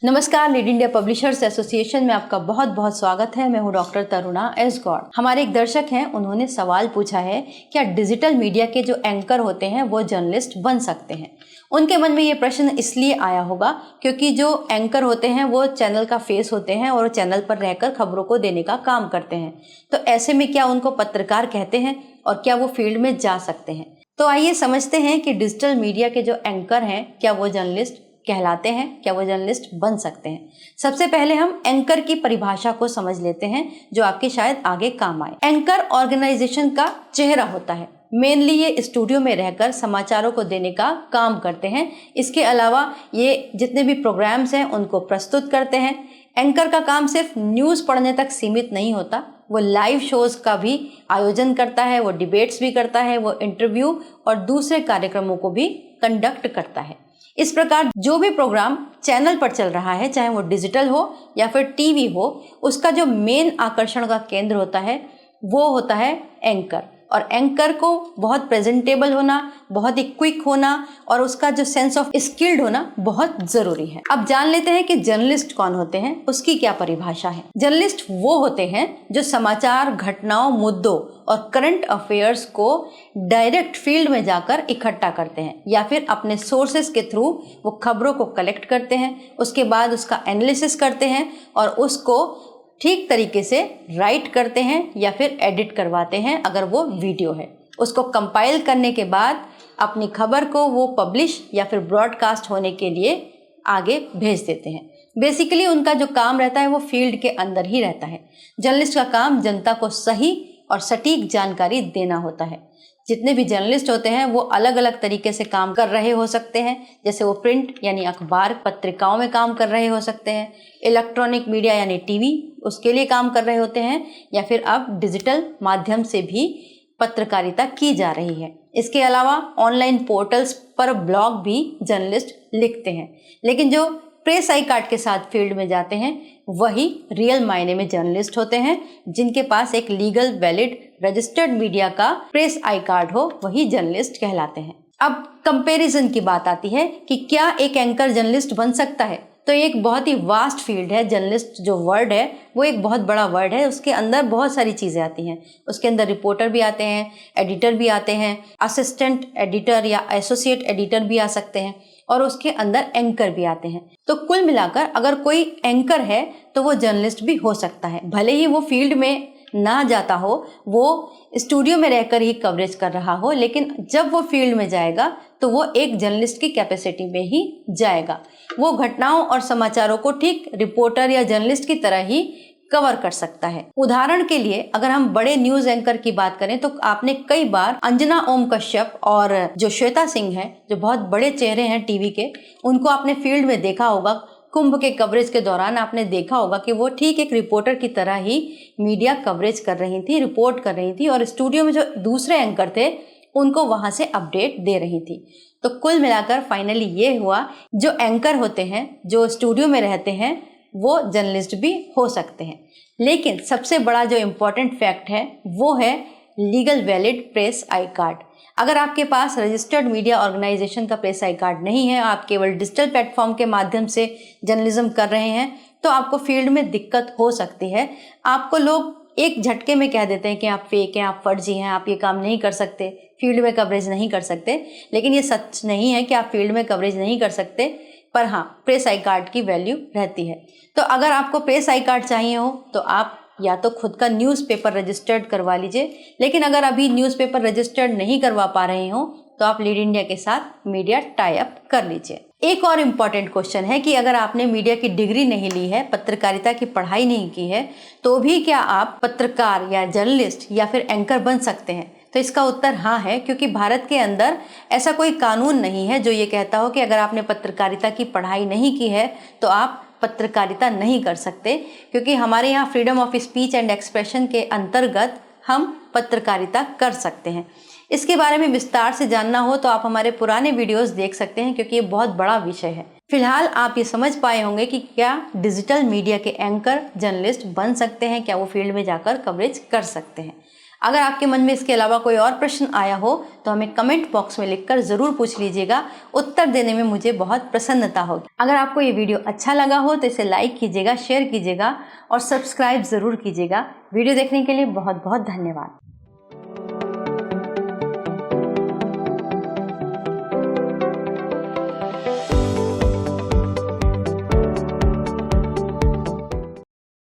नमस्कार, lead India publishers association में आपका बहुत बहुत स्वागत है। मैं हूं डॉक्टर तरुणा एस गौड़। हमारे एक दर्शक हैं, उन्होंने सवाल पूछा है, क्या डिजिटल मीडिया के जो एंकर होते हैं वो जर्नलिस्ट बन सकते हैं। उनके मन में ये प्रश्न इसलिए आया होगा क्योंकि जो एंकर होते हैं वो चैनल का फेस होते हैं और चैनल पर रहकर खबरों को देने का काम करते हैं। तो ऐसे में क्या उनको पत्रकार कहते हैं और क्या वो फील्ड में जा सकते हैं। तो आइए समझते हैं कि डिजिटल मीडिया के जो एंकर हैं क्या वो जर्नलिस्ट कहलाते हैं, क्या वो जर्नलिस्ट बन सकते हैं। सबसे पहले हम एंकर की परिभाषा को समझ लेते हैं जो आपके शायद आगे काम आए। एंकर ऑर्गेनाइजेशन का चेहरा होता है। मेनली ये स्टूडियो में रहकर समाचारों को देने का काम करते हैं। इसके अलावा ये जितने भी प्रोग्राम्स हैं उनको प्रस्तुत करते हैं। एंकर का काम सिर्फ न्यूज़ पढ़ने तक सीमित नहीं होता, वो लाइव शोज का भी आयोजन करता है, वो डिबेट्स भी करता है, वो इंटरव्यू और दूसरे कार्यक्रमों को भी कंडक्ट करता है। इस प्रकार जो भी प्रोग्राम चैनल पर चल रहा है, चाहे वो डिजिटल हो या फिर टीवी हो, उसका जो मेन आकर्षण का केंद्र होता है वो होता है एंकर। और एंकर को बहुत प्रेजेंटेबल होना, बहुत ही क्विक होना और उसका जो सेंस ऑफ स्किल्ड होना बहुत जरूरी है। अब जान लेते हैं कि जर्नलिस्ट कौन होते हैं, उसकी क्या परिभाषा है। जर्नलिस्ट वो होते हैं जो समाचार, घटनाओं, मुद्दों और करंट अफेयर्स को डायरेक्ट फील्ड में जाकर इकट्ठा करते हैं या फिर अपने सोर्सेस के थ्रू वो खबरों को कलेक्ट करते हैं, उसके बाद उसका एनालिसिस करते हैं और उसको ठीक तरीके से राइट करते हैं या फिर एडिट करवाते हैं। अगर वो वीडियो है, उसको कंपाइल करने के बाद अपनी खबर को वो पब्लिश या फिर ब्रॉडकास्ट होने के लिए आगे भेज देते हैं। बेसिकली उनका जो काम रहता है वो फील्ड के अंदर ही रहता है। जर्नलिस्ट का काम जनता को सही और सटीक जानकारी देना होता है। जितने भी जर्नलिस्ट होते हैं वो अलग अलग तरीके से काम कर रहे हो सकते हैं, जैसे वो प्रिंट यानी अखबार पत्रिकाओं में काम कर रहे हो सकते हैं, इलेक्ट्रॉनिक मीडिया यानी टीवी उसके लिए काम कर रहे होते हैं, या फिर अब डिजिटल माध्यम से भी पत्रकारिता की जा रही है। इसके अलावा ऑनलाइन पोर्टल्स पर ब्लॉग भी जर्नलिस्ट लिखते हैं। लेकिन जो प्रेस आई कार्ड के साथ फील्ड में जाते हैं वही रियल मायने में जर्नलिस्ट होते हैं। जिनके पास एक लीगल वैलिड रजिस्टर्ड मीडिया का प्रेस आई कार्ड हो वही जर्नलिस्ट कहलाते हैं। अब कंपैरिजन की बात आती है कि क्या एक एंकर जर्नलिस्ट बन सकता है। तो एक बहुत ही वास्ट फील्ड है। जर्नलिस्ट जो वर्ड है वो एक बहुत बड़ा वर्ड है, उसके अंदर बहुत सारी चीज़ें आती हैं। उसके अंदर रिपोर्टर भी आते हैं, एडिटर भी आते हैं, असिस्टेंट एडिटर या एसोसिएट एडिटर भी आ सकते हैं और उसके अंदर एंकर भी आते हैं। तो कुल मिलाकर अगर कोई एंकर है तो वो जर्नलिस्ट भी हो सकता है। भले ही वो फील्ड में ना जाता हो, वो स्टूडियो में रहकर ही कवरेज कर रहा हो, लेकिन जब वो फील्ड में जाएगा तो वो एक जर्नलिस्ट की कैपेसिटी में ही जाएगा। वो घटनाओं और समाचारों को ठीक रिपोर्टर या जर्नलिस्ट की तरह ही कवर कर सकता है। उदाहरण के लिए अगर हम बड़े न्यूज एंकर की बात करें तो आपने कई बार अंजना ओम कश्यप और जो श्वेता सिंह हैं, जो बहुत बड़े चेहरे हैं टीवी के, उनको आपने फील्ड में देखा होगा। कुंभ के कवरेज के दौरान आपने देखा होगा कि वो ठीक एक रिपोर्टर की तरह ही मीडिया कवरेज कर रही थी, रिपोर्ट कर रही थी और स्टूडियो में जो दूसरे एंकर थे उनको वहां से अपडेट दे रही थी। तो कुल मिलाकर फाइनली ये हुआ, जो एंकर होते हैं जो स्टूडियो में रहते हैं वो जर्नलिस्ट भी हो सकते हैं। लेकिन सबसे बड़ा जो इम्पोर्टेंट फैक्ट है वो है legal valid press I card. अगर आपके पास रजिस्टर्ड मीडिया ऑर्गेनाइजेशन का प्रेस आई कार्ड नहीं है, आप केवल डिजिटल प्लेटफॉर्म के माध्यम से जर्नलिज्म कर रहे हैं, तो आपको फील्ड में दिक्कत हो सकती है। आपको लोग एक झटके में कह देते हैं कि आप फेक हैं, आप फर्जी हैं, आप ये काम नहीं कर सकते, फील्ड में कवरेज नहीं कर सकते। लेकिन ये सच नहीं है कि आप फील्ड में कवरेज नहीं कर सकते, पर हाँ, प्रेस आई कार्ड की वैल्यू रहती है। तो अगर आपको प्रेस आई कार्ड चाहिए हो तो आप या तो खुद का न्यूज़पेपर रजिस्टर्ड करवा लीजिए। लेकिन अगर अभी न्यूज़पेपर रजिस्टर्ड नहीं करवा पा रहे हो तो आप लीड इंडिया के साथ मीडिया टाई अप कर लीजिए। एक और इम्पॉर्टेंट क्वेश्चन है कि अगर आपने मीडिया की डिग्री नहीं ली है, पत्रकारिता की पढ़ाई नहीं की है, तो भी क्या आप पत्रकार या जर्नलिस्ट या फिर एंकर बन सकते हैं। तो इसका उत्तर हाँ है, क्योंकि भारत के अंदर ऐसा कोई कानून नहीं है जो ये कहता हो कि अगर आपने पत्रकारिता की पढ़ाई नहीं की है तो आप पत्रकारिता नहीं कर सकते। क्योंकि हमारे यहाँ freedom of speech and expression के अंतर्गत हम पत्रकारिता कर सकते हैं। इसके बारे में विस्तार से जानना हो तो आप हमारे पुराने वीडियोस देख सकते हैं, क्योंकि ये बहुत बड़ा विषय है। फिलहाल आप ये समझ पाए होंगे कि क्या डिजिटल मीडिया के एंकर जर्नलिस्ट बन सकते हैं, क्या वो फील्ड में जाकर कवरेज कर सकते हैं। अगर आपके मन में इसके अलावा कोई और प्रश्न आया हो तो हमें कमेंट बॉक्स में लिखकर ज़रूर पूछ लीजिएगा, उत्तर देने में मुझे बहुत प्रसन्नता होगी। अगर आपको ये वीडियो अच्छा लगा हो तो इसे लाइक कीजिएगा, शेयर कीजिएगा और सब्सक्राइब ज़रूर कीजिएगा। वीडियो देखने के लिए बहुत बहुत धन्यवाद।